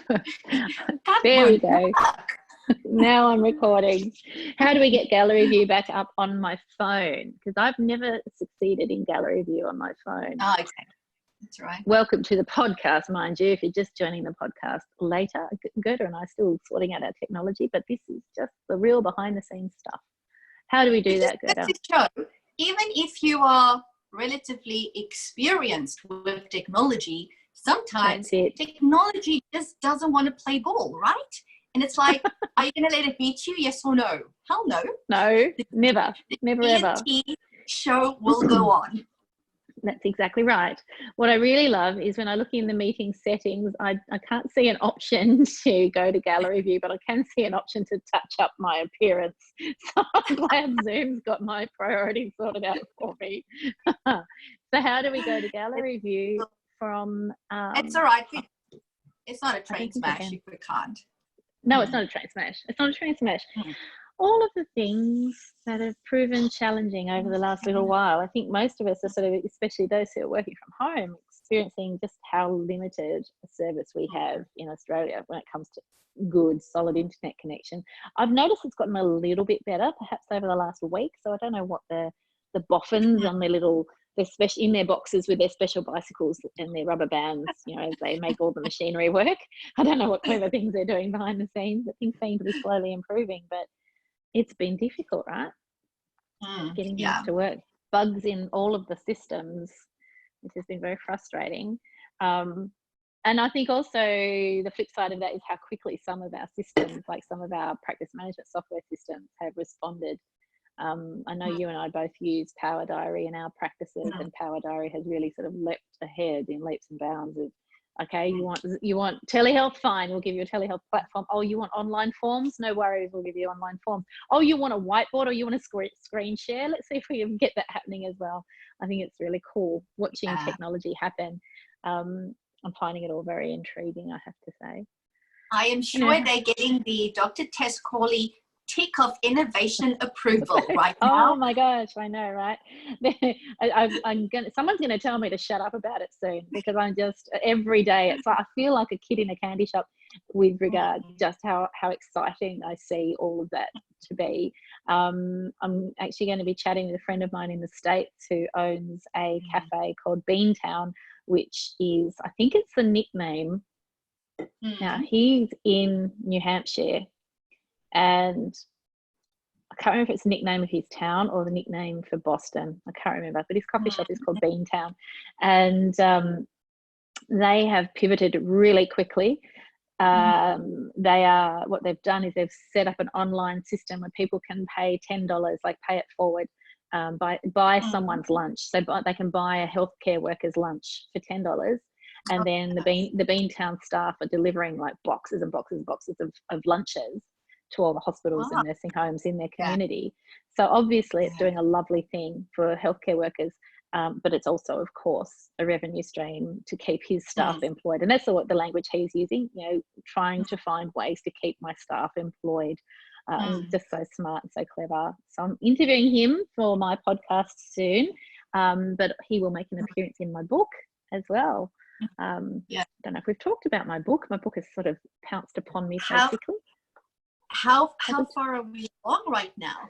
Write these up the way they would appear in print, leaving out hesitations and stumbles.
That There we won't go. work. Now I'm recording. How do we get gallery view back up on my phone? Because I've never succeeded in gallery view on my phone. Oh, okay. That's right. Welcome to the podcast, mind you. If you're just joining the podcast later, Gerda and I are still sorting out our technology, but this is just the real behind the scenes stuff. How do we do that, Gerda? To show, even if you are relatively experienced with technology, sometimes technology just doesn't want to play ball, right? And it's like, are you going to let it beat you? Yes or no? Hell no. No, never, never ever. The G&T show will go on. That's exactly right. What I really love is when I look in the meeting settings, I can't see an option to go to gallery view, but I can see an option to touch up my appearance. So I'm glad Zoom's got my priorities sorted out for me. So how do we go to gallery view from... it's all right. It's not a train smash if we can't. No, it's not a train smash. It's not a train smash. All of the things that have proven challenging over the last little while, I think most of us are sort of, especially those who are working from home, experiencing just how limited a service we have in Australia when it comes to good, solid internet connection. I've noticed it's gotten a little bit better, perhaps over the last week. So I don't know what the boffins on they're special in their boxes with their special bicycles and their rubber bands, you know, as they make all the machinery work. I don't know what clever things they're doing behind the scenes, but things seem to be slowly improving. But it's been difficult, right? Getting things to work. Bugs in all of the systems, which has been very frustrating. And I think also the flip side of that is how quickly some of our systems, like some of our practice management software systems, have responded. I know you and I both use Power Diary in our practices, and Power Diary has really sort of leapt ahead in leaps and bounds of, okay, you want telehealth? Fine, we'll give you a telehealth platform. Oh, you want online forms? No worries, we'll give you online forms. Oh, you want a whiteboard or you want a screen share? Let's see if we can get that happening as well. I think it's really cool watching technology happen. I'm finding it all very intriguing, I have to say. I am sure they're getting the Dr. Tess Corley tick of innovation approval right now. Oh my gosh, I know, right? Someone's gonna tell me to shut up about it soon, because I'm just every day it's like I feel like a kid in a candy shop with regard just how exciting I see all of that to be. I'm actually going to be chatting with a friend of mine in the States who owns a cafe called Beantown, which is, I think it's the nickname. Now he's in New Hampshire, and I can't remember if it's the nickname of his town or the nickname for Boston. I can't remember, but his coffee shop is called Beantown. And they have pivoted really quickly. What they've done is they've set up an online system where people can pay $10, like pay it forward, buy someone's lunch. So they can buy a healthcare worker's lunch for $10. And then the Beantown staff are delivering like boxes and boxes and boxes of lunches to all the hospitals and nursing homes in their community. So obviously it's doing a lovely thing for healthcare workers, but it's also, of course, a revenue stream to keep his staff employed. And that's the language he's using, you know, trying to find ways to keep my staff employed. Just so smart and so clever. So I'm interviewing him for my podcast soon, but he will make an appearance in my book as well. I don't know if we've talked about my book. My book has sort of pounced upon me so quickly. How far are we along right now?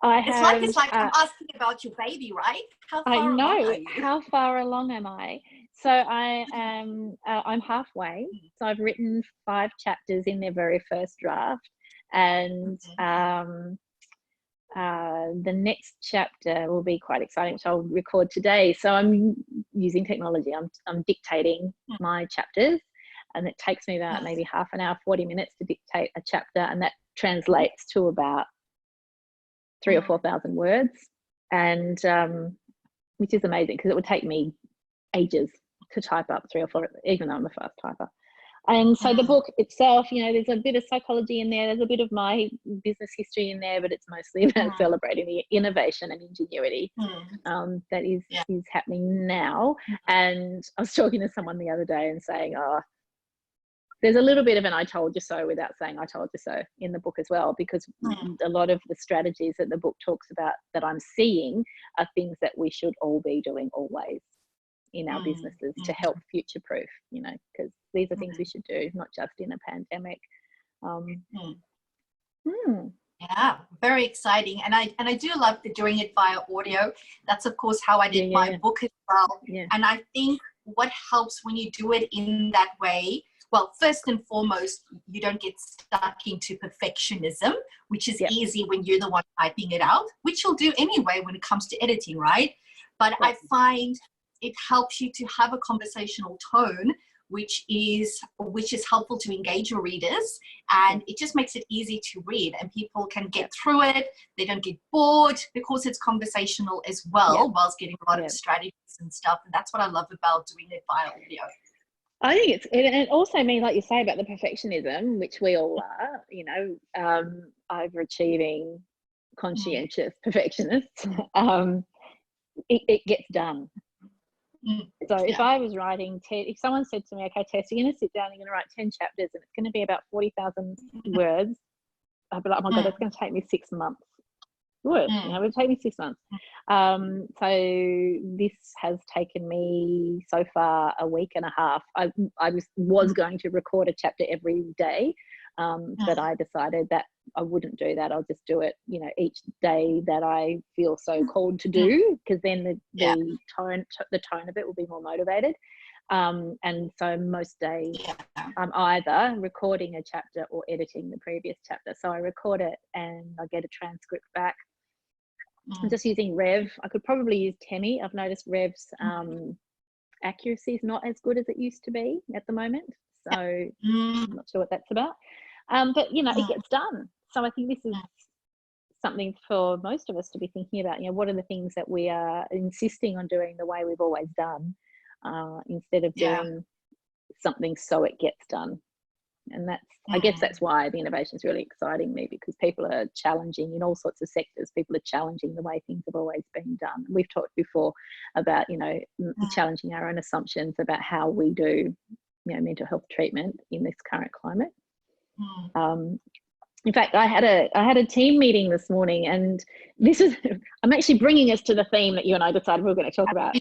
It's like I'm asking about your baby, right? How far along are you? How far along am I? So I'm halfway. So I've written 5 chapters in their very first draft, and the next chapter will be quite exciting, which I'll record today. So I'm using technology. I'm dictating my chapters, and it takes me about maybe half an hour, 40 minutes to dictate a chapter, and that translates to about 3,000 or 4,000 words, and which is amazing because it would take me ages to type up 3 or 4, even though I'm a fast typer. And so the book itself, you know, there's a bit of psychology in there, there's a bit of my business history in there, but it's mostly about celebrating the innovation and ingenuity that is happening now. And I was talking to someone the other day and saying, there's a little bit of an I told you so without saying I told you so in the book as well, because a lot of the strategies that the book talks about that I'm seeing are things that we should all be doing always. in our businesses to help future proof, you know, because these are things we should do, not just in a pandemic. Yeah, very exciting. And I do love doing it via audio. That's of course how I did my book as well. And I think what helps when you do it in that way, well, first and foremost, you don't get stuck into perfectionism, which is easy when you're the one typing it out, which you'll do anyway when it comes to editing, right? But I find it helps you to have a conversational tone, which is helpful to engage your readers, and it just makes it easy to read, and people can get through it. They don't get bored because it's conversational as well, whilst getting a lot of strategies and stuff. And that's what I love about doing it via audio. I think it also means, like you say about the perfectionism, which we all are, you know, overachieving, conscientious perfectionists. It gets done. So if I was writing, if someone said to me, okay, Tess, you're going to sit down, you're going to write 10 chapters and it's going to be about 40,000 words, I'd be like, oh my God, that's going to take me 6 months. You know, it would take me 6 months. So this has taken me so far a week and a half. I was going to record a chapter every day, but I decided that I wouldn't do that. I'll just do it, you know, each day that I feel so called to do, because then the tone of it will be more motivated. And so most days I'm either recording a chapter or editing the previous chapter. So I record it and I get a transcript back. I'm just using Rev. I could probably use Temi. I've noticed Rev's accuracy is not as good as it used to be at the moment. So I'm not sure what that's about. But, you know, it gets done. So I think this is something for most of us to be thinking about. You know, what are the things that we are insisting on doing the way we've always done, instead of doing something so it gets done. And that's, I guess that's why the innovation is really exciting me, because people are challenging in all sorts of sectors. People are challenging the way things have always been done. We've talked before about, you know, challenging our own assumptions about how we do, you know, mental health treatment in this current climate. In fact, I had a team meeting this morning, and this is, I'm actually bringing us to the theme that you and I decided we were going to talk about.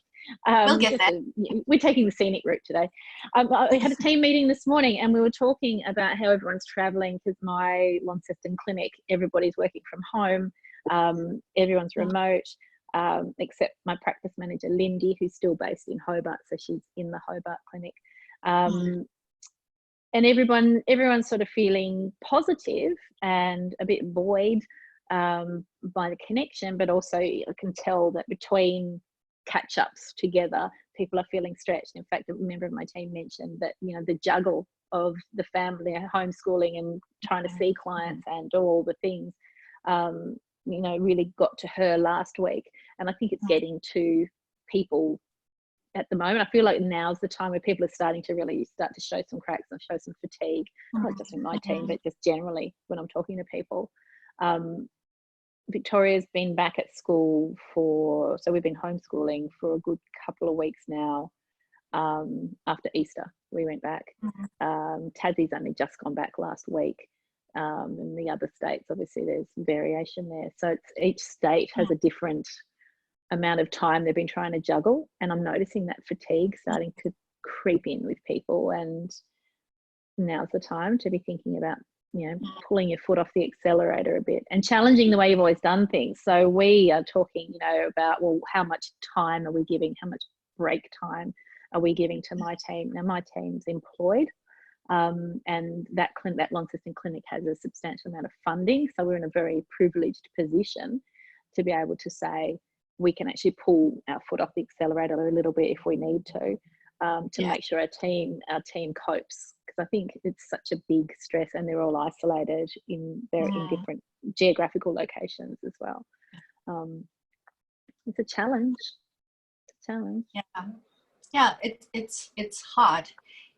We'll get there. We're taking the scenic route today. I had a team meeting this morning, and we were talking about how everyone's traveling, because my Launceston clinic, everybody's working from home, everyone's remote, except my practice manager, Lindy, who's still based in Hobart, so she's in the Hobart clinic. And everyone's sort of feeling positive and a bit buoyed by the connection, but also I can tell that between catch-ups together, people are feeling stretched. In fact, a member of my team mentioned that, you know, the juggle of the family, homeschooling and trying to see clients and do all the things, you know, really got to her last week. And I think it's getting to people at the moment. I feel like now's the time where people are starting to really start to show some cracks and show some fatigue, not just in my team, but just generally when I'm talking to people. Victoria's been back at school so we've been homeschooling for a good couple of weeks now. After Easter, we went back. Tassie's only just gone back last week. In the other states, obviously there's variation there. So each state has a different amount of time they've been trying to juggle, and I'm noticing that fatigue starting to creep in with people, and now's the time to be thinking about, you know, pulling your foot off the accelerator a bit and challenging the way you've always done things. So we are talking, you know, about, well, how much time are we giving, how much break time are we giving to my team? Now my team's employed, and that Launceston clinic has a substantial amount of funding, so we're in a very privileged position to be able to say we can actually pull our foot off the accelerator a little bit if we need to make sure our team copes, because I think it's such a big stress, and they're all isolated in different geographical locations as well. It's a challenge. Yeah, it's hard.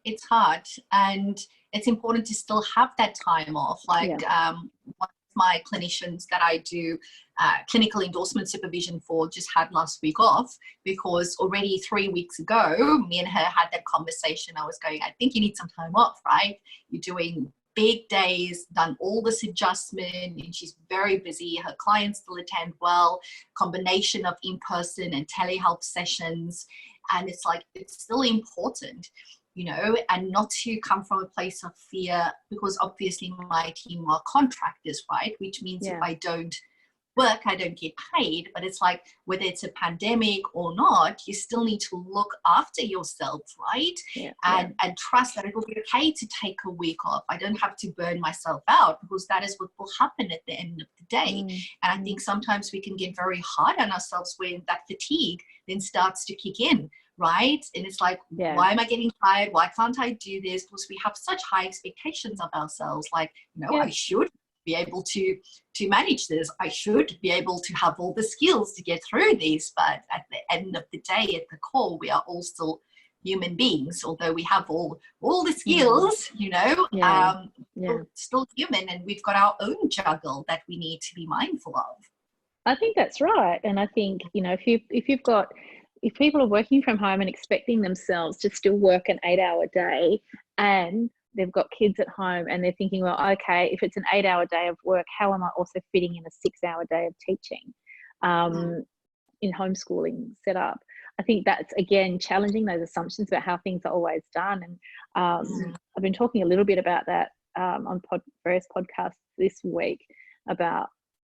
It's hard, and it's important to still have that time off. Like one of my clinicians that I do clinical endorsement supervision for just had last week off, because already 3 weeks ago, me and her had that conversation. I was going, I think you need some time off, right? You're doing big days, done all this adjustment, and she's very busy. Her clients still attend well, combination of in-person and telehealth sessions. And it's like, it's still important, you know, and not to come from a place of fear, because obviously my team are contractors, right? Which means if I don't work, I don't get paid. But it's like, whether it's a pandemic or not, you still need to look after yourself, right? And trust that it will be okay to take a week off. I don't have to burn myself out, because that is what will happen at the end of the day. And I think sometimes we can get very hard on ourselves when that fatigue then starts to kick in, right? And it's like, why am I getting tired? Why can't I do this? Because we have such high expectations of ourselves. Like, you know, I should be able to manage this. I should be able to have all the skills to get through this. But at the end of the day, at the core, we are all still human beings. Although we have all the skills, you know, we're still human, and we've got our own juggle that we need to be mindful of. I think that's right. And I think, you know, if people are working from home and expecting themselves to still work an 8-hour day, and they've got kids at home and they're thinking, well, okay, if it's an 8-hour day of work, how am I also fitting in a 6-hour day of teaching in homeschooling setup? I think that's, again, challenging those assumptions about how things are always done. And I've been talking a little bit about that on various podcasts this week about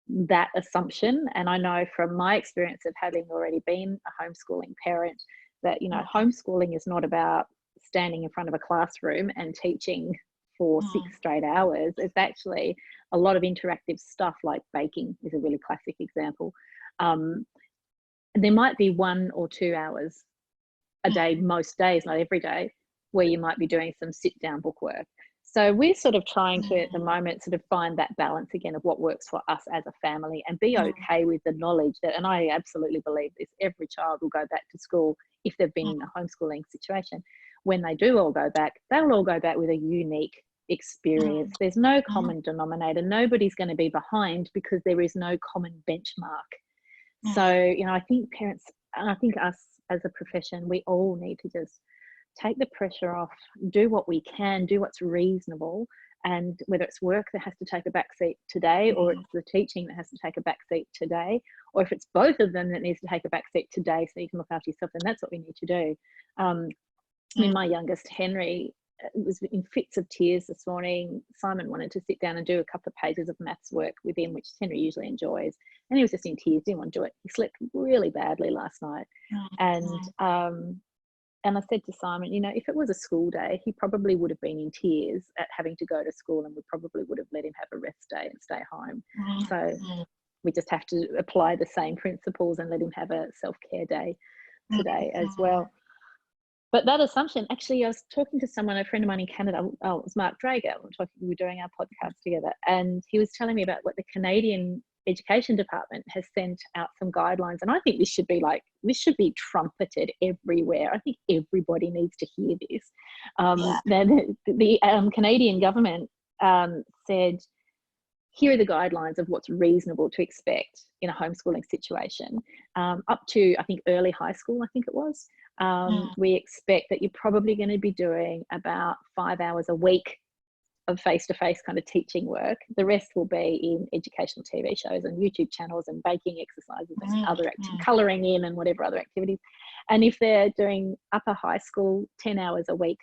that assumption. And I know from my experience of having already been a homeschooling parent that, you know, homeschooling is not about standing in front of a classroom and teaching for 6 straight hours. It's actually a lot of interactive stuff, like baking is a really classic example. There might be 1 or 2 hours a day, most days, not every day, where you might be doing some sit down book work. So we're sort of trying to, at the moment, sort of find that balance again of what works for us as a family, and be okay with the knowledge that, and I absolutely believe this, every child will go back to school if they've been in a homeschooling situation. When they do all go back, they'll all go back with a unique experience. There's no common denominator. Nobody's going to be behind because there is no common benchmark. So, you know, I think parents, and I think us as a profession, we all need to just take the pressure off, do what we can, do what's reasonable. And whether it's work that has to take a back seat today, or it's the teaching that has to take a back seat today, or if it's both of them that needs to take a back seat today so you can look after yourself, then that's what we need to do. I mean, my youngest, Henry, was in fits of tears this morning. Simon wanted to sit down and do a couple of pages of maths work with him, which Henry usually enjoys. And he was just in tears, didn't want to do it. He slept really badly last night. And I said to Simon, you know, if it was a school day, he probably would have been in tears at having to go to school, and we probably would have let him have a rest day and stay home. So we just have to apply the same principles and let him have a self-care day today as well. But that assumption, actually, I was talking to someone, a friend of mine in Canada, it was Mark Drager, we were doing our podcast together, and he was telling me about what the Canadian Education Department has sent out some guidelines. And I think this should be trumpeted everywhere. I think everybody needs to hear this. The Canadian government said, here are the guidelines of what's reasonable to expect in a homeschooling situation. Up to, I think, early high school, I think it was. We expect that you're probably going to be doing about 5 hours a week of face-to-face kind of teaching work. The rest will be in educational TV shows and YouTube channels and baking exercises and other colouring in and whatever other activities. And if they're doing upper high school, 10 hours a week.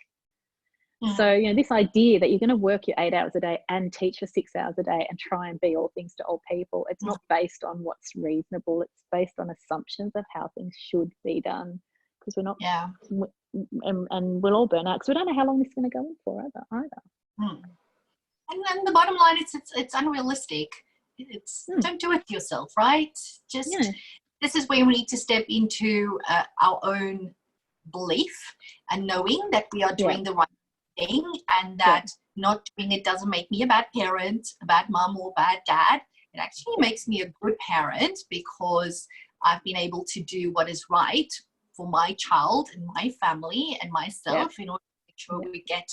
So, you know, this idea that you're going to work your 8 hours a day and teach for 6 hours a day and try and be all things to all people, it's not based on what's reasonable. It's based on assumptions of how things should be done, because we're not, and we'll all burn out because we don't know how long this is going to go on for either. And then the bottom line is it's unrealistic. Don't do it to yourself, right? This is where we need to step into our own belief and knowing that we are doing the right thing, and that not doing it doesn't make me a bad parent, a bad mom, or a bad dad. It actually makes me a good parent, because I've been able to do what is right for my child and my family and myself in order to make sure we get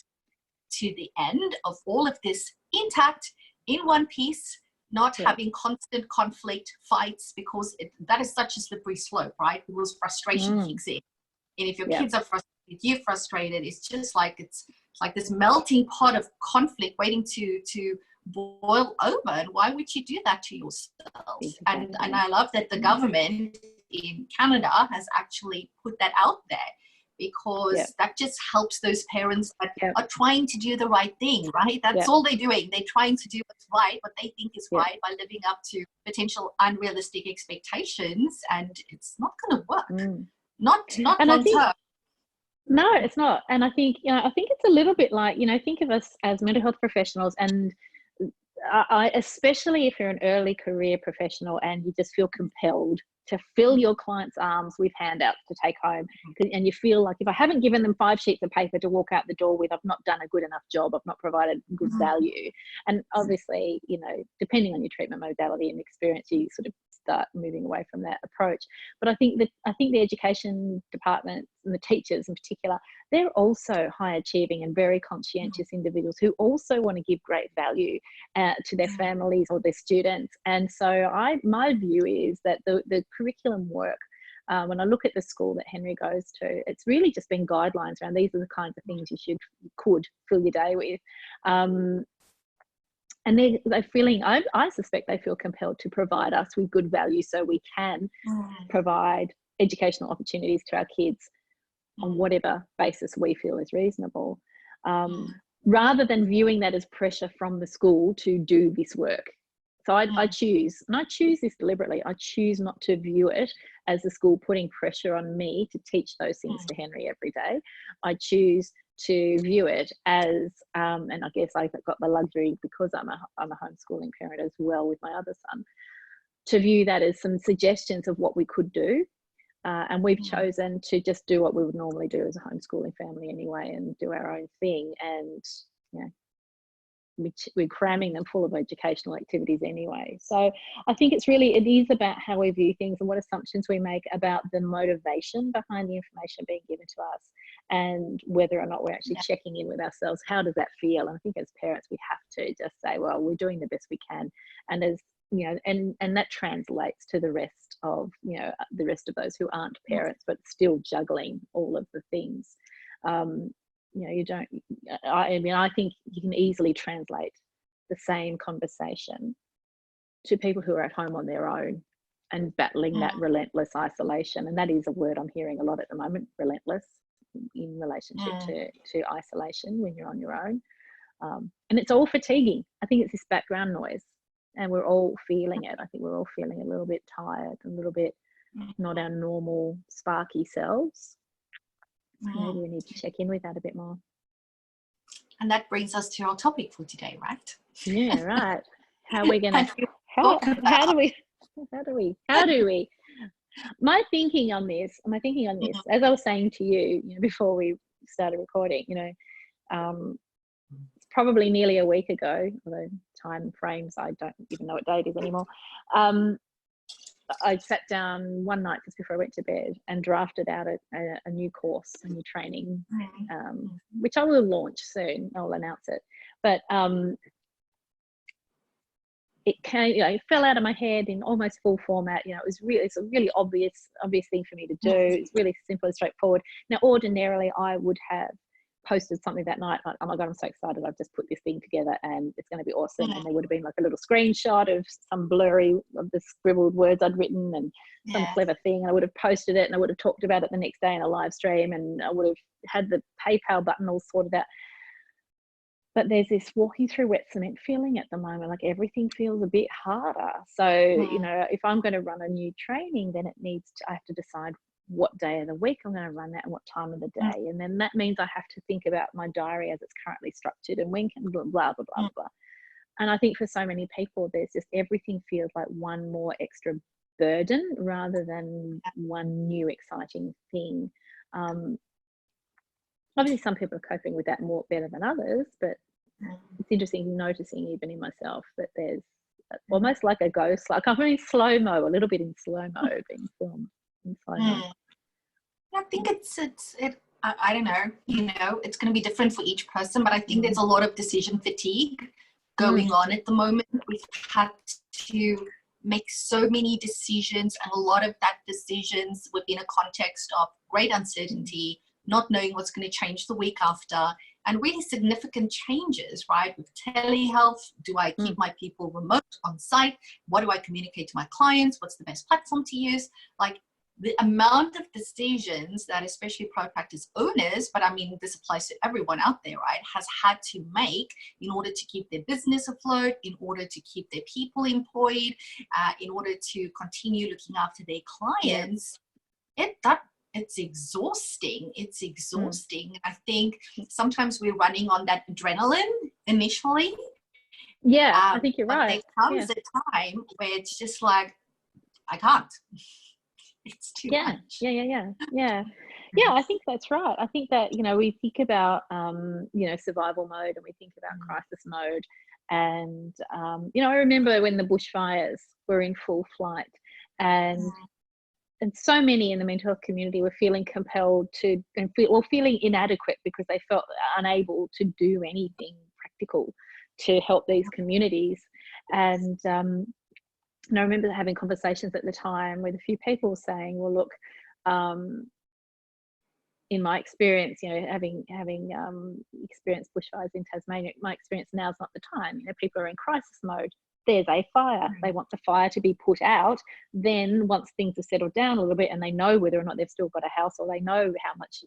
to the end of all of this intact, in one piece, not having constant conflict, fights, because that is such a slippery slope, right? Because frustration kicks in. And if your kids are frustrated, you're frustrated, it's just like, it's like this melting pot of conflict waiting to boil over. And why would you do that to yourself? Exactly. And I love that the government in Canada has actually put that out there, because that just helps those parents that are trying to do the right thing, right? That's all they're doing. They're trying to do what's right, what they think is right, by living up to potential unrealistic expectations, and it's not going to work. Not long term. No, it's not. And I think, I think it's a little bit like, think of us as mental health professionals, and I, especially if you're an early career professional and you just feel compelled to fill your clients' arms with handouts to take home, and you feel like, if I haven't given them 5 sheets of paper to walk out the door with, I've not done a good enough job, I've not provided good value. And obviously, depending on your treatment modality and experience, you sort of start moving away from that approach. But I think the education department and the teachers in particular, they're also high achieving and very conscientious individuals who also want to give great value to their families or their students. And so my view is that the curriculum work, when I look at the school that Henry goes to, it's really just been guidelines around, these are the kinds of things you could fill your day with. And they're feeling, I suspect they feel compelled to provide us with good value so we can provide educational opportunities to our kids on whatever basis we feel is reasonable, rather than viewing that as pressure from the school to do this work. So I choose, and I choose this deliberately, I choose not to view it as the school putting pressure on me to teach those things to Henry every day. I choose to view it as, and I guess I've got the luxury because I'm a homeschooling parent as well with my other son, to view that as some suggestions of what we could do. And we've chosen to just do what we would normally do as a homeschooling family anyway, and do our own thing. And we're cramming them full of educational activities anyway. So I think it is about how we view things and what assumptions we make about the motivation behind the information being given to us, and whether or not we're actually checking in with ourselves. How does that feel? And I think as parents, we have to just say, well, we're doing the best we can. And as and that translates to the rest of those who aren't parents, but still juggling all of the things. I think you can easily translate the same conversation to people who are at home on their own and battling that relentless isolation. And that is a word I'm hearing a lot at the moment, relentless, in relationship to isolation when you're on your own. And it's all fatiguing. I think it's this background noise, and we're all feeling it. I think we're all feeling a little bit tired, a little bit not our normal sparky selves. Maybe we need to check in with that a bit more. And that brings us to our topic for today, right? Yeah, right. How are we going to, how do we, my thinking on this, as I was saying to you, before we started recording, it's probably nearly a week ago, although time frames, I don't even know what day it is anymore. I sat down one night just before I went to bed and drafted out a new course, a new training, which I will launch soon. I'll announce it. But it fell out of my head in almost full format. It's a really obvious thing for me to do. It's really simple and straightforward. Now, ordinarily, I would have posted something that night, like, oh my God, I'm so excited, I've just put this thing together and it's going to be awesome. And there would have been like a little screenshot of some blurry of the scribbled words I'd written and some clever thing, and I would have posted it and I would have talked about it the next day in a live stream, and I would have had the PayPal button all sorted out. But there's this walking through wet cement feeling at the moment, like everything feels a bit harder. So if I'm going to run a new training, then I have to decide what day of the week I'm going to run that and what time of the day. And then that means I have to think about my diary as it's currently structured and when can blah, blah, blah, blah, blah. And I think for so many people, there's just everything feels like one more extra burden rather than one new exciting thing. Obviously, some people are coping with that better than others, but it's interesting noticing even in myself that there's almost like a ghost, like I'm in slow-mo, a little bit in slow-mo being filmed. I think I don't know, it's going to be different for each person, but I think there's a lot of decision fatigue going on at the moment. We've had to make so many decisions, and a lot of that decisions within a context of great uncertainty, not knowing what's going to change the week after, and really significant changes, right? With telehealth, do I keep my people remote on site? What do I communicate to my clients? What's the best platform to use? Like, the amount of decisions that especially private practice owners, but I mean, this applies to everyone out there, right, has had to make in order to keep their business afloat, in order to keep their people employed, in order to continue looking after their clients. It's exhausting. It's exhausting. I think sometimes we're running on that adrenaline initially. Yeah, I think you're right. There comes a time where it's just like, I can't. It's too much. Yeah, I think that's right. I think that, we think about, survival mode, and we think about crisis mode. And, I remember when the bushfires were in full flight, and so many in the mental health community were feeling compelled to, or feeling inadequate because they felt unable to do anything practical to help these communities. And I remember having conversations at the time with a few people saying, well, look, in my experience, having experienced bushfires in Tasmania, my experience now is not the time. People are in crisis mode. There's a fire. They want the fire to be put out. Then once things have settled down a little bit and they know whether or not they've still got a house, or they know how much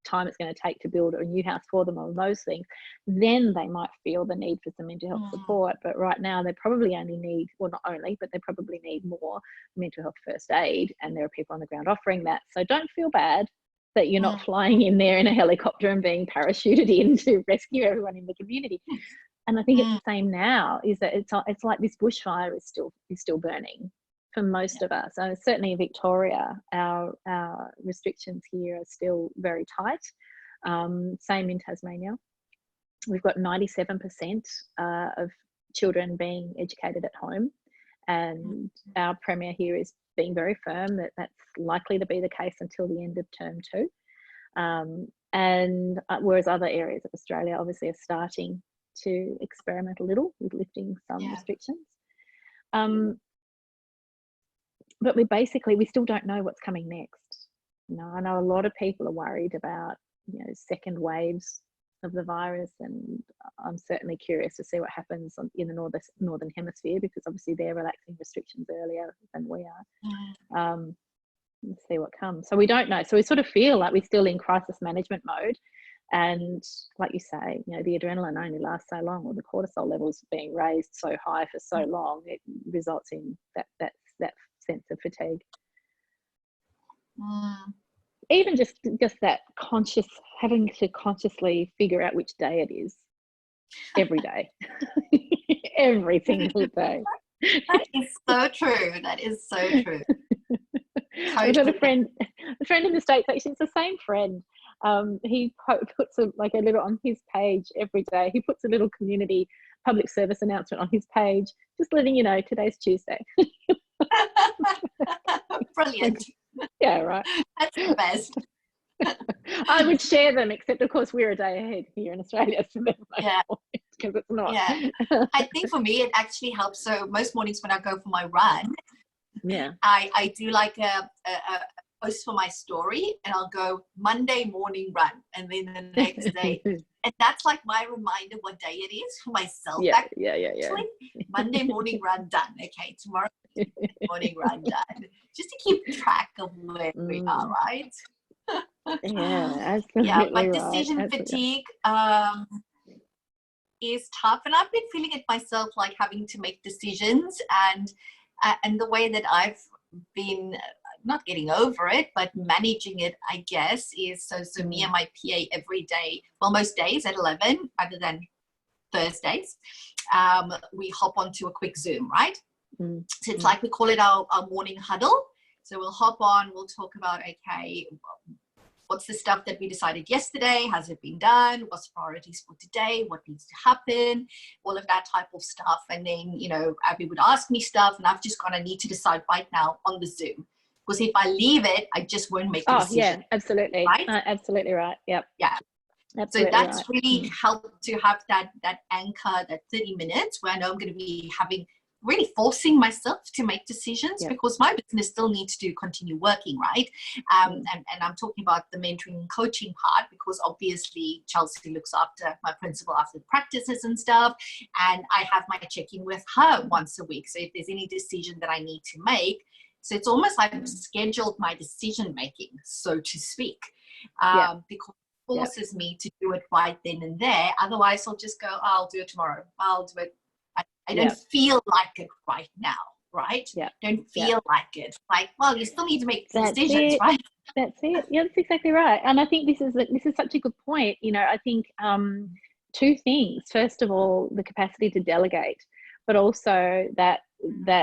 time it's going to take to build a new house for them, or those things, then they might feel the need for some mental health support. But right now they probably only need, well, not only, but they probably need more mental health first aid, and there are people on the ground offering that. So don't feel bad that you're not flying in there in a helicopter and being parachuted in to rescue everyone in the community. And I think it's the same now, is that it's like this bushfire is still burning for most of us. So certainly in Victoria, our restrictions here are still very tight. Same in Tasmania. We've got 97% of children being educated at home, and our Premier here is being very firm that that's likely to be the case until the end of term 2. And whereas other areas of Australia obviously are starting to experiment a little with lifting some restrictions. But we still don't know what's coming next. I know a lot of people are worried about, second waves of the virus, and I'm certainly curious to see what happens in the northern hemisphere, because obviously they're relaxing restrictions earlier than we are. Let's see what comes. So we don't know. So we sort of feel like we're still in crisis management mode. And like you say, the adrenaline only lasts so long, or the cortisol levels being raised so high for so long, it results in that sense of fatigue. Even just that having to consciously figure out which day it is every day. Every single day. That is so true. That is so true. I've got a friend in the States, actually. It's the same friend. He puts a little on his page every day. He puts a little community public service announcement on his page, just letting you know today's Tuesday. Brilliant. Yeah, right. That's the best. I would share them, except of course we're a day ahead here in Australia, so because it's not. Yeah, I think for me it actually helps. So most mornings when I go for my run, I do like a post for my story, and I'll go Monday morning run, and then the next day, and that's like my reminder what day it is for myself. Actually, Monday morning run done. Okay, tomorrow morning run done. Just to keep track of where we are, right? Absolutely. Yeah, but decision fatigue is tough, and I've been feeling it myself, like having to make decisions, and the way that I've been not getting over it, but managing it, I guess, is so me and my PA every day, well, most days at 11, other than Thursdays, we hop onto a quick Zoom, right? So it's like we call it our morning huddle. So we'll hop on, we'll talk about, okay, what's the stuff that we decided yesterday? Has it been done? What's the priorities for today? What needs to happen? All of that type of stuff. And then, Abby would ask me stuff, and I've just gonna need to decide right now on the Zoom. Because if I leave it, I just won't make a decision. Yeah, absolutely. Right? Absolutely right. Yep. Yeah. Absolutely so that's right. really helped to have that anchor, that 30 minutes where I know I'm going to be really forcing myself to make decisions, because my business still needs to continue working, right? And I'm talking about the mentoring and coaching part, because obviously Chelsea looks after my principal after the practices and stuff, and I have my check-in with her once a week. So if there's any decision that I need to make, So it's almost like I've scheduled my decision making, so to speak, because it forces me to do it right then and there. Otherwise, I'll just go, oh, I'll do it tomorrow. I'll do it. I don't feel like it right now, right? Don't feel like it. Like, well, you still need to make decisions, right? That's it. Yeah, that's exactly right. And I think this is such a good point. You know, I think two things. First of all, the capacity to delegate, but also that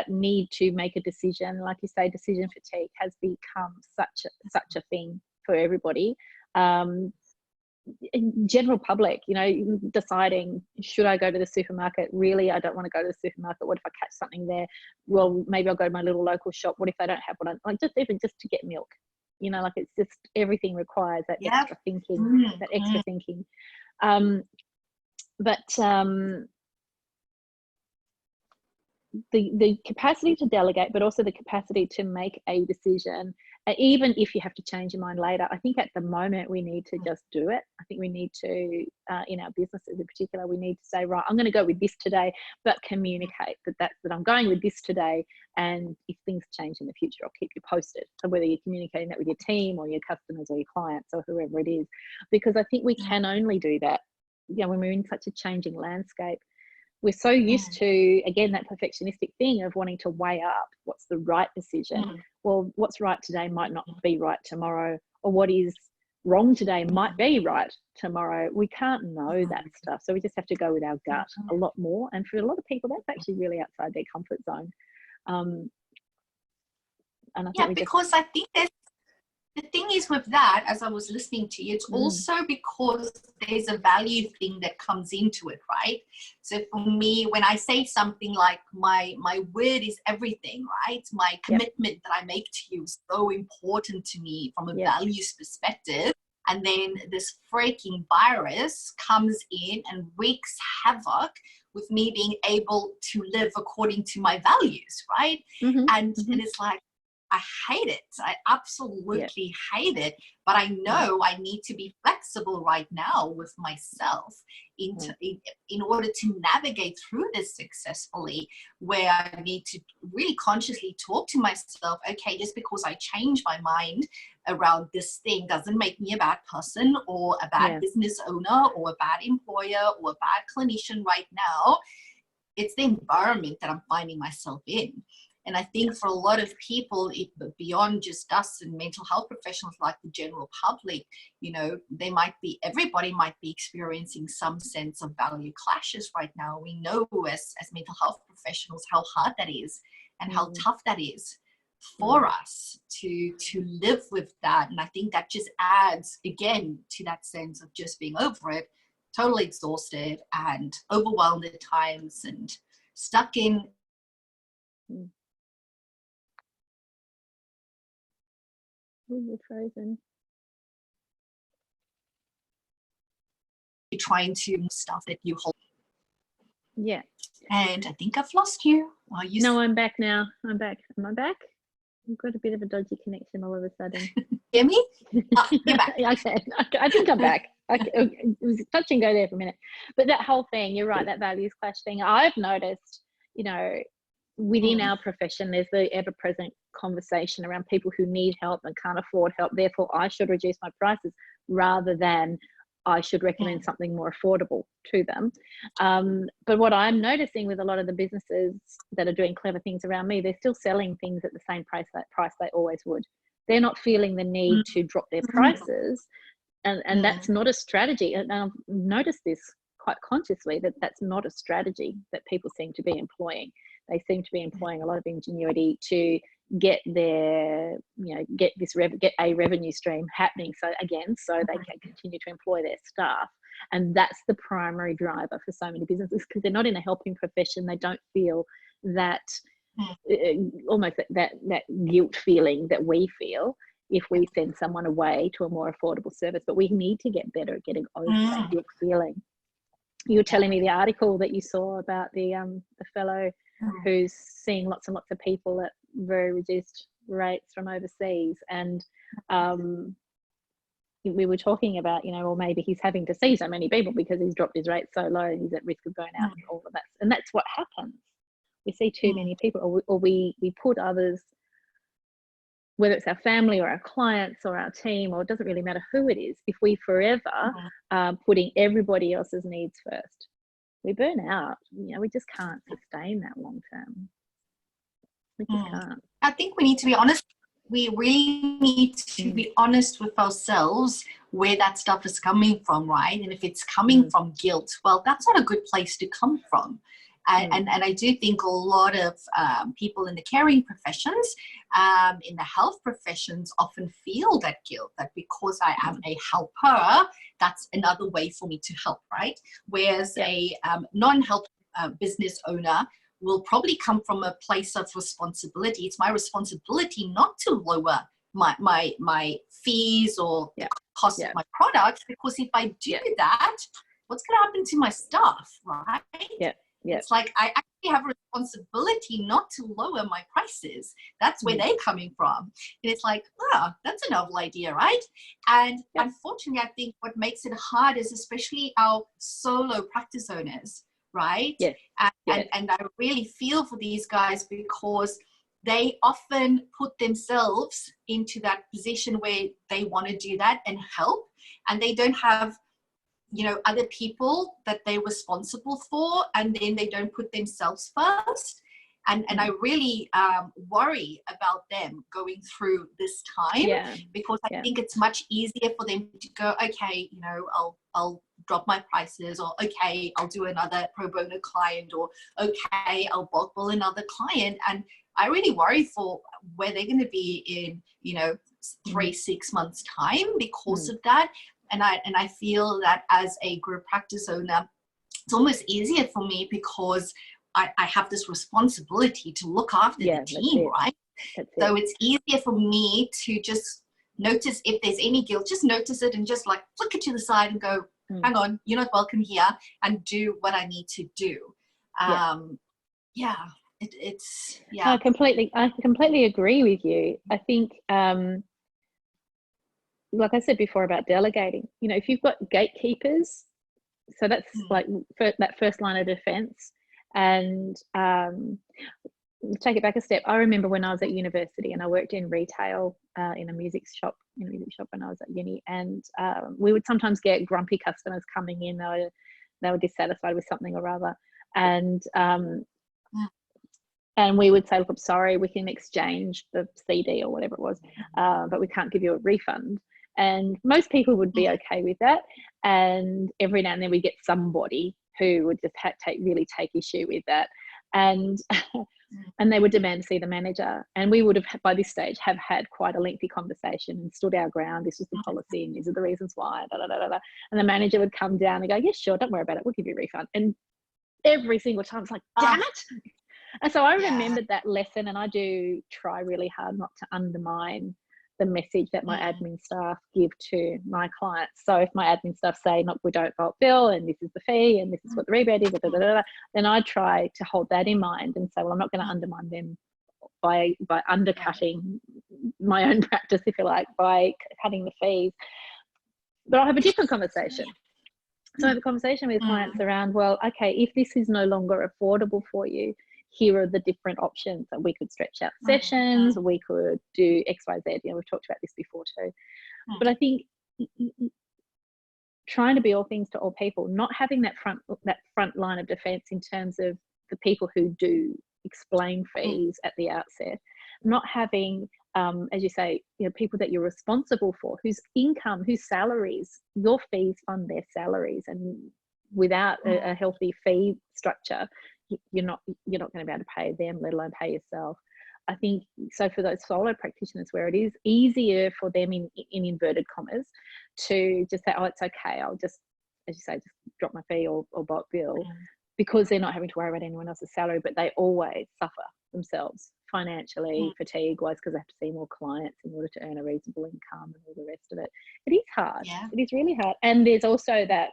need to make a decision. Like you say, decision fatigue has become such a thing for everybody. General public, you know, deciding, should I go to the supermarket? Really, I don't want to go to the supermarket. What if I catch something there? Well, maybe I'll go to my little local shop. What if I don't have what I like? Just to get milk, you know, like it's just everything requires that extra thinking, the capacity to delegate, but also the capacity to make a decision, even if you have to change your mind later. I think at the moment we need to just do it. I think we need to, in our businesses in particular, we need to say, right, I'm going to go with this today, but communicate that I'm going with this today. And if things change in the future, I'll keep you posted. So whether you're communicating that with your team or your customers or your clients or whoever it is, because I think we can only do that, you know, when we're in such a changing landscape. We're so used to, again, that perfectionistic thing of wanting to weigh up what's the right decision. Well, what's right today might not be right tomorrow, or what is wrong today might be right tomorrow. We can't know that stuff. So we just have to go with our gut a lot more. And for a lot of people, that's actually really outside their comfort zone. And I think I think the thing is with that, as I was listening to you, it's also because there's a value thing that comes into it, right? So for me, when I say something like my word is everything, right? My commitment that I make to you is so important to me from a values perspective. And then this freaking virus comes in and wreaks havoc with me being able to live according to my values, right? And it's like, I hate it. I absolutely hate it. But I know I need to be flexible right now with myself in order to navigate through this successfully, where I need to really consciously talk to myself, okay, just because I change my mind around this thing doesn't make me a bad person or a bad business owner or a bad employer or a bad clinician right now. It's the environment that I'm finding myself in. And I think for a lot of people, beyond just us and mental health professionals, like the general public, you know, everybody might be experiencing some sense of value clashes right now. We know as mental health professionals how hard that is and how tough that is for us to live with that. And I think that just adds, again, to that sense of just being over it, totally exhausted and overwhelmed at times and stuck in. You're frozen. You're trying to stuff that you hold. Yeah. And I think I've lost you. No, I'm back now. I'm back. Am I back? I've got a bit of a dodgy connection all of a sudden. Hear me? You're back. Okay. I think I'm back. It was touch and go there for a minute. But that whole thing, you're right, that values clash thing, I've noticed, you know, within our profession, there's the ever-present conversation around people who need help and can't afford help. Therefore, I should reduce my prices rather than I should recommend something more affordable to them. But what I'm noticing with a lot of the businesses that are doing clever things around me, they're still selling things at the same price they always would. They're not feeling the need to drop their prices. And that's not a strategy. And I've noticed this quite consciously, that's not a strategy that people seem to be employing. They seem to be employing a lot of ingenuity to get their, you know, get a revenue stream happening. So they can continue to employ their staff. And that's the primary driver for so many businesses, because they're not in a helping profession. They don't feel that almost that guilt feeling that we feel if we send someone away to a more affordable service. But we need to get better at getting over that guilt feeling. You were telling me the article that you saw about the fellow who's seeing lots and lots of people at very reduced rates from overseas. And we were talking about, you know, well, maybe he's having to see so many people because he's dropped his rate so low and he's at risk of going out and all of that. And that's what happens. We see too many people, or we put others whether it's our family or our clients or our team, or it doesn't really matter who it is, if we forever putting everybody else's needs first, we burn out. You know, we just can't sustain that long term. We just can't. I think we need to be honest. We really need to be honest with ourselves where that stuff is coming from, right? And if it's coming from guilt, well, that's not a good place to come from. And I do think a lot of people in the caring professions, in the health professions, often feel that guilt, that because I am a helper, that's another way for me to help, right? Whereas a non-help business owner will probably come from a place of responsibility. It's my responsibility not to lower my fees or the cost of my products, because if I do that, what's going to happen to my staff, right? It's like I actually have a responsibility not to lower my prices. That's where they're coming from. And it's like, that's a novel idea, right? And unfortunately, I think what makes it hard is especially our solo practice owners, right? And I really feel for these guys, because they often put themselves into that position where they want to do that and help, and they don't have, you know, other people that they're responsible for, and then they don't put themselves first. And I really worry about them going through this time, because I think it's much easier for them to go, okay, you know, I'll drop my prices, or okay, I'll do another pro bono client, or okay, I'll bulk bill another client. And I really worry for where they're going to be in, you know, 3-6 months time because of that. And I feel that as a group practice owner, it's almost easier for me, because I have this responsibility to look after the team, right? So it's easier for me to just notice if there's any guilt, just notice it and just like flick it to the side and go, hang on, you're not welcome here, and do what I need to do. It's I completely agree with you. I think, like I said before about delegating, you know, if you've got gatekeepers, so that's like that first line of defense. And take it back a step. I remember when I was at university and I worked in retail in a music shop when I was at uni, and we would sometimes get grumpy customers coming in. They were dissatisfied with something or other, and we would say, look, I'm sorry, we can exchange the CD or whatever it was, but we can't give you a refund. And most people would be okay with that. And every now and then we get somebody who would just really take issue with that. And they would demand to see the manager. And we would have, by this stage, have had quite a lengthy conversation and stood our ground. This was the policy and these are the reasons why. And the manager would come down and go, yes, sure, don't worry about it. We'll give you a refund. And every single time it's like, damn it. And so I remembered that lesson, and I do try really hard not to undermine the message that my admin staff give to my clients. So if my admin staff say, no, we don't bulk bill, and this is the fee, and this is what the rebate is, then I try to hold that in mind and say, well, I'm not going to undermine them by undercutting my own practice, if you like, by cutting the fees. But I'll have a different conversation. So I have a conversation with clients around, well, okay, if this is no longer affordable for you, here are the different options that we could stretch out sessions, we could do X, Y, Z. You know, we've talked about this before too. But I think trying to be all things to all people, not having that front line of defense in terms of the people who do explain fees at the outset, not having, as you say, you know, people that you're responsible for, whose income, whose salaries, your fees fund their salaries, and without a healthy fee structure, you're not going to be able to pay them, let alone pay yourself. I think so for those solo practitioners where it is easier for them in inverted commas to just say, oh, it's okay, I'll just, as you say, just drop my fee or bulk bill, because they're not having to worry about anyone else's salary, but they always suffer themselves financially, fatigue-wise, because they have to see more clients in order to earn a reasonable income and all the rest of it. It is hard. It is really hard. And there's also that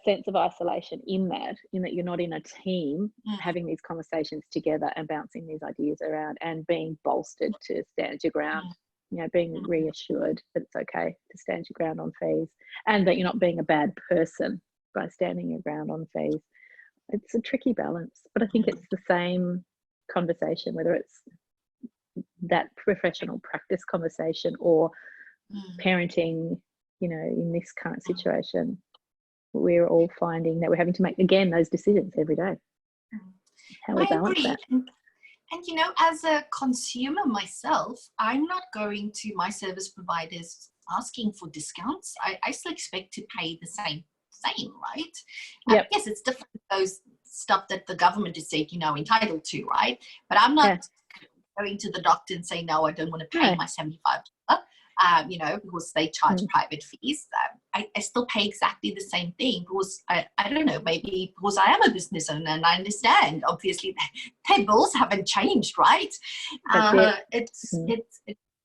sense of isolation in that you're not in a team having these conversations together and bouncing these ideas around and being bolstered to stand your ground, you know, being reassured that it's okay to stand your ground on fees, and that you're not being a bad person by standing your ground on fees. It's a tricky balance, but I think it's the same conversation, whether it's that professional practice conversation or parenting, you know, in this current situation, we're all finding that we're having to make, again, those decisions every day. How we balance that. And, you know, as a consumer myself, I'm not going to my service providers asking for discounts. I still expect to pay the same, right? Yep. Yes, it's different, those stuff that the government is said, you know, entitled to, right? But I'm not going to the doctor and saying, no, I don't want to pay my $75, you know, because they charge private fees. I still pay exactly the same thing because I don't know, maybe because I am a business owner and I understand, obviously, their bills haven't changed, right?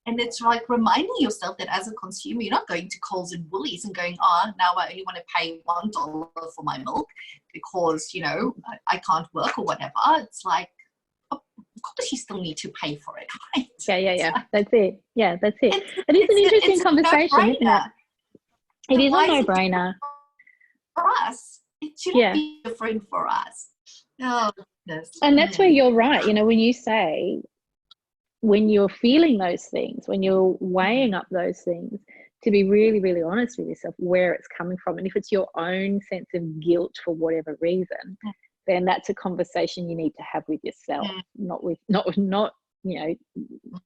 And it's like reminding yourself that as a consumer, you're not going to Coles and Woolies and going, oh, now I only want to pay $1 for my milk because, you know, I can't work or whatever. It's like, of course you still need to pay for it, right? Yeah. That's it. Yeah, that's it. It is an interesting conversation, isn't it? It is a no-brainer. For us, it shouldn't be different for us. Oh, goodness. And that's where you're right. You know, when you say, when you're feeling those things, when you're weighing up those things, to be really, really honest with yourself where it's coming from. And if it's your own sense of guilt for whatever reason, then that's a conversation you need to have with yourself, not you know,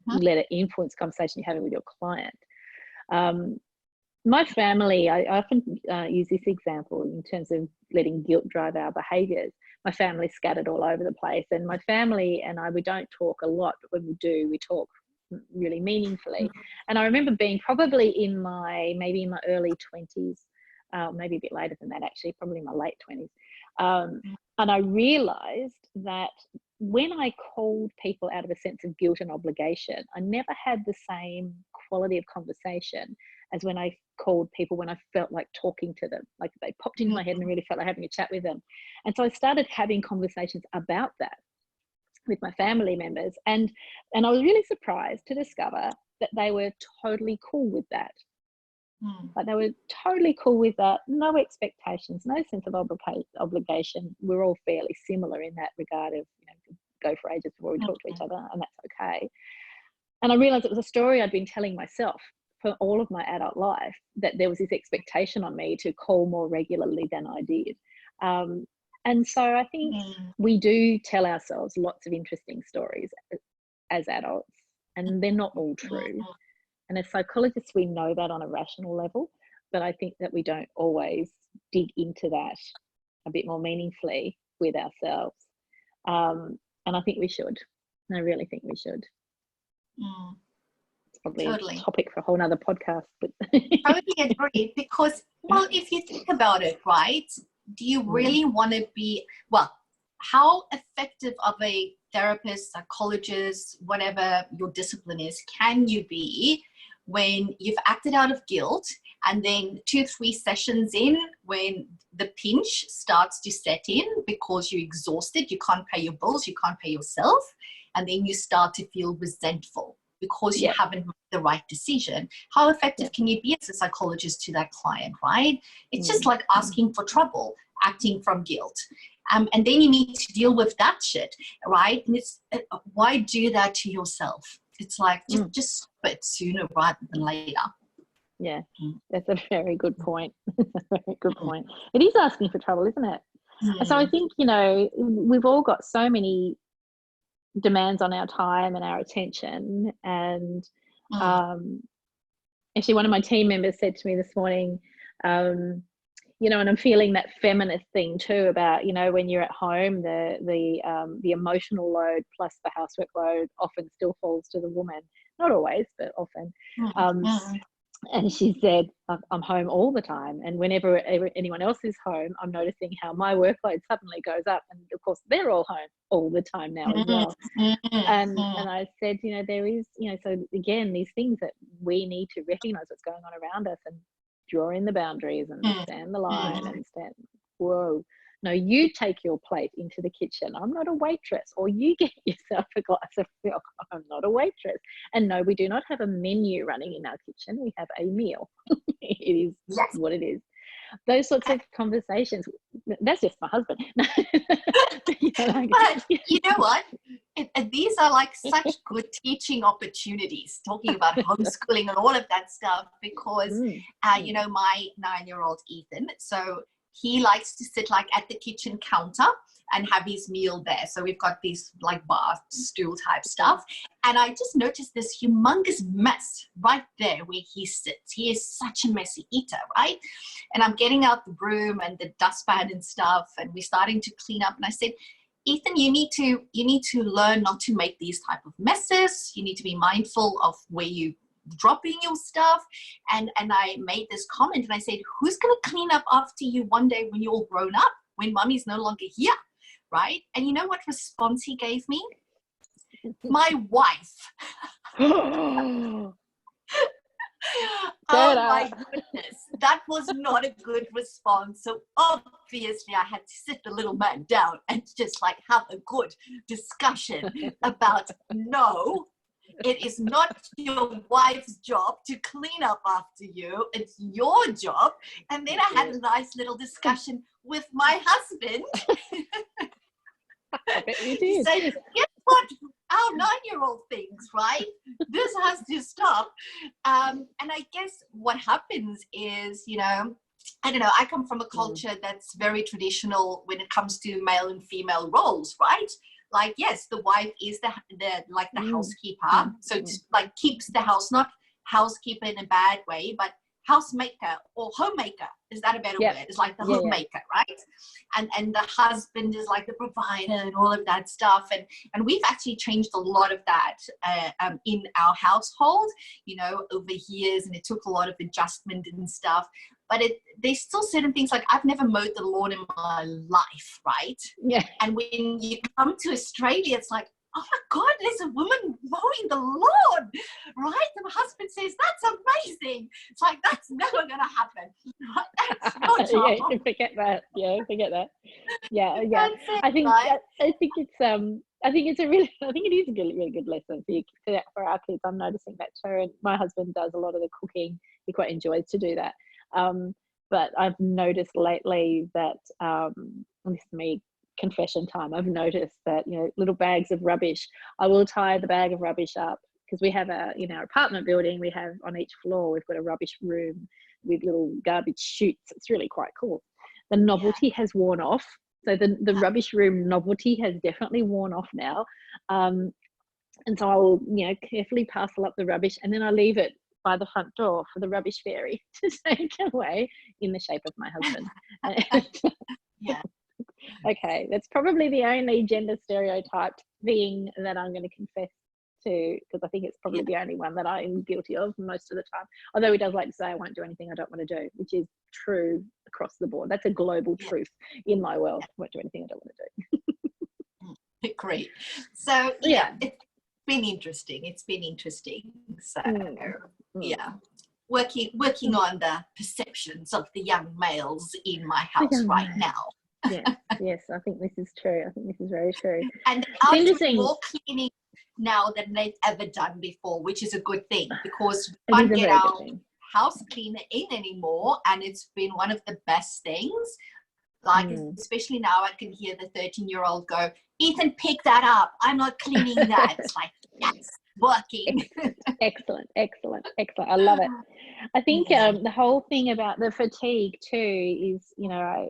let it influence the conversation you're having with your client. My family, I often use this example in terms of letting guilt drive our behaviours. My family's scattered all over the place, and my family and I, we don't talk a lot, but when we do, we talk really meaningfully. And I remember being probably maybe in my early 20s, maybe a bit later than that actually, probably in my late 20s. And I realised that when I called people out of a sense of guilt and obligation, I never had the same quality of conversation as when I called people when I felt like talking to them, like they popped into my head and I really felt like having a chat with them. And so I started having conversations about that with my family members, and I was really surprised to discover that they were totally cool with that. Like they were totally cool with that, no expectations, no sense of obligation. We're all fairly similar in that regard of, you know, go for ages before we talk to each other, and that's okay. And I realised it was a story I'd been telling myself for all of my adult life, that there was this expectation on me to call more regularly than I did. And so I think we do tell ourselves lots of interesting stories as adults, and they're not all true. And as psychologists, we know that on a rational level, but I think that we don't always dig into that a bit more meaningfully with ourselves. And I think we should. I really think we should. It's probably a topic for a whole nother podcast. But totally agree, because, well, if you think about it, right, do you really want to be, well, how effective of a therapist, psychologist, whatever your discipline is, can you be when you've acted out of guilt, and then 2-3 sessions in, when the pinch starts to set in because you're exhausted, you can't pay your bills, you can't pay yourself, and then you start to feel resentful because you haven't made the right decision. How effective can you be as a psychologist to that client, right? It's just like asking for trouble, acting from guilt. And then you need to deal with that shit, right? And it's, why do that to yourself? It's like, just stop it sooner rather than later. Yeah, that's a very good point. That's a very good point. It is asking for trouble, isn't it? So I think, you know, we've all got so many demands on our time and our attention. And actually one of my team members said to me this morning, you know, and I'm feeling that feminist thing too about, you know, when you're at home, the emotional load plus the housework load often still falls to the woman. Not always, but often. And she said, I'm home all the time. And whenever anyone else is home, I'm noticing how my workload suddenly goes up. And of course, they're all home all the time now as well. And I said, you know, there is, you know, so again, these things that we need to recognize what's going on around us and draw in the boundaries and stand the line and stand, whoa, no, you take your plate into the kitchen. I'm not a waitress. Or you get yourself a glass of milk. I'm not a waitress. And no, we do not have a menu running in our kitchen. We have a meal. It is what it is. Those sorts of conversations, that's just my husband. But you know what? And these are like such good teaching opportunities, talking about homeschooling and all of that stuff, because, you know, my 9-year-old Ethan, so he likes to sit like at the kitchen counter and have his meal there. So we've got these like bar stool type stuff. And I just noticed this humongous mess right there where he sits. He is such a messy eater, right? And I'm getting out the broom and the dustpan and stuff, and we're starting to clean up. And I said, Ethan, you need to learn not to make these type of messes. You need to be mindful of where you dropping your stuff. And I made this comment and I said, who's going to clean up after you one day when you're all grown up, when mommy's no longer here, right? And you know what response he gave me? My wife. Oh my goodness, that was not a good response. So obviously I had to sit the little man down and just like have a good discussion about, no, it is not your wife's job to clean up after you. It's your job. And then I had a nice little discussion with my husband. I bet you did. Saying, guess what our 9-year-old thinks, right? This has to stop. And I guess what happens is, you know, I don't know, I come from a culture that's very traditional when it comes to male and female roles, right? Like, yes, the wife is the housekeeper. So it like keeps the house, not housekeeper in a bad way, but housemaker or homemaker. Is that a better word? It's like the homemaker, right? And the husband is like the provider and all of that stuff. And we've actually changed a lot of that in our household, you know, over years, and it took a lot of adjustment and stuff. But there's still certain things, like I've never mowed the lawn in my life, right? Yeah. And when you come to Australia, it's like, oh my God, there's a woman mowing the lawn, right? And my husband says, that's amazing. It's like, that's never going to happen. Right? That's your job. Yeah, you can forget that. Yeah, forget that. Yeah, yeah. I think it's a really good lesson for our kids. I'm noticing that too. And my husband does a lot of the cooking. He quite enjoys to do that. But I've noticed lately that, this is me, confession time, I've noticed that, you know, little bags of rubbish, I will tie the bag of rubbish up, because we have in our apartment building, we have on each floor, we've got a rubbish room with little garbage chutes. It's really quite cool. The novelty has worn off. So the rubbish room novelty has definitely worn off now. And so I will, you know, carefully parcel up the rubbish, and then I leave it by the front door for the rubbish fairy to take away in the shape of my husband. Yeah. Okay, that's probably the only gender stereotyped thing that I'm going to confess to, because I think it's probably the only one that I'm guilty of most of the time. Although he does like to say, I won't do anything I don't want to do, which is true across the board. That's a global truth in my world. I won't do anything I don't want to do. Great. So it's been interesting. It's been interesting. So yeah, working on the perceptions of the young males in my house right now. Yes, I think this is true. I think this is very true. And they're doing more cleaning now than they've ever done before, which is a good thing, because we can't get our house cleaner in anymore, and it's been one of the best things. Like, especially now, I can hear the 13-year-old go, Ethan, pick that up. I'm not cleaning that. It's like, yes, working. Excellent. I love it. I think the whole thing about the fatigue too is, you know,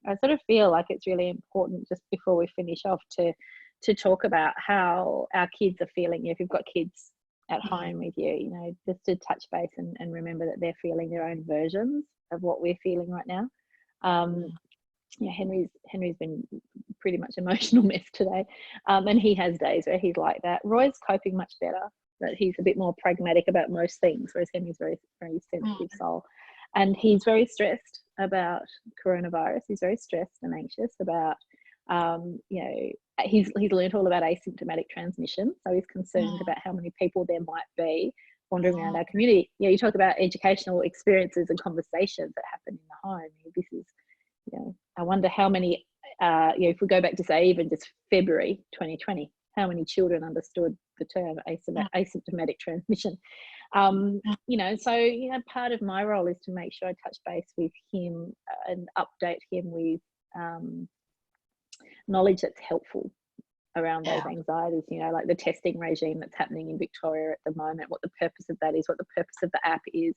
I sort of feel like it's really important, just before we finish off, to talk about how our kids are feeling. If you've got kids at home with you, you know, just to touch base and remember that they're feeling their own versions of what we're feeling right now. Henry's been pretty much emotional mess today, and he has days where he's like that. Roy's coping much better, that he's a bit more pragmatic about most things, whereas Henry's very, very sensitive soul, and he's very stressed about coronavirus. He's very stressed and anxious about, you know, he's learned all about asymptomatic transmission, so he's concerned about how many people there might be wandering around our community. You know, you talk about educational experiences and conversations that happen in the home. This is, you know, I wonder how many, you know, if we go back to say even just February 2020, how many children understood the term asymptomatic transmission. You know, so, you know, part of my role is to make sure I touch base with him and update him with knowledge that's helpful. around those anxieties, you know, like the testing regime that's happening in Victoria at the moment, what the purpose of that is, what the purpose of the app is,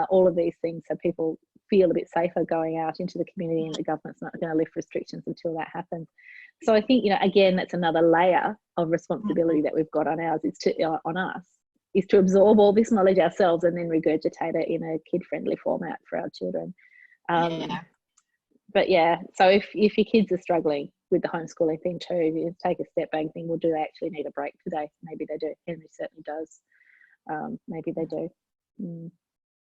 all of these things, so people feel a bit safer going out into the community, and the government's not going to lift restrictions until that happens. So I think, you know, again, that's another layer of responsibility that we've got on ours, is to on us, is to absorb all this knowledge ourselves and then regurgitate it in a kid-friendly format for our children. But yeah, so if your kids are struggling with the homeschooling thing too, if you take a step back and think, well, do they actually need a break today? Maybe they do. Henry certainly does. Maybe they do.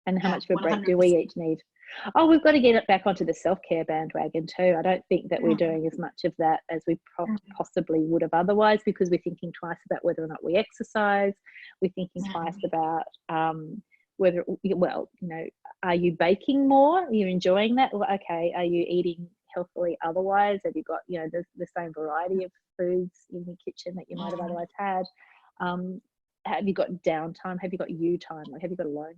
And how much of a break 100%. Do we each need? Oh, we've got to get it back onto the self-care bandwagon too. I don't think that we're doing as much of that as we possibly would have otherwise, because we're thinking twice about whether or not we exercise. We're thinking twice about whether, well, you know, are you baking more? You're enjoying that? Well, okay. Are you eating healthily otherwise? Have you got, you know, the same variety of foods in your kitchen that you might have otherwise had? Have you got downtime? Have you got you time? Like, have you got alone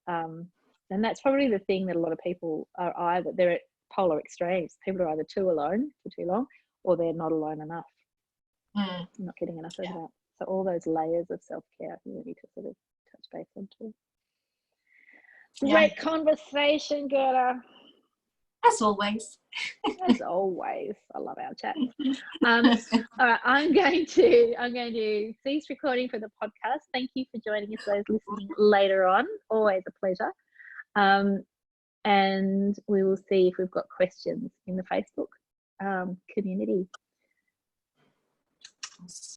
time? And that's probably the thing that a lot of people are either, they're at polar extremes. People are either too alone for too long, or they're not alone enough. Not getting enough of that. So all those layers of self-care, I think we need to sort of touch base on too. Great conversation, Gerda. As always. As always. I love our chat. All right, I'm going to cease recording for the podcast. Thank you for joining us, those listening later on. Always a pleasure. And we will see if we've got questions in the Facebook community.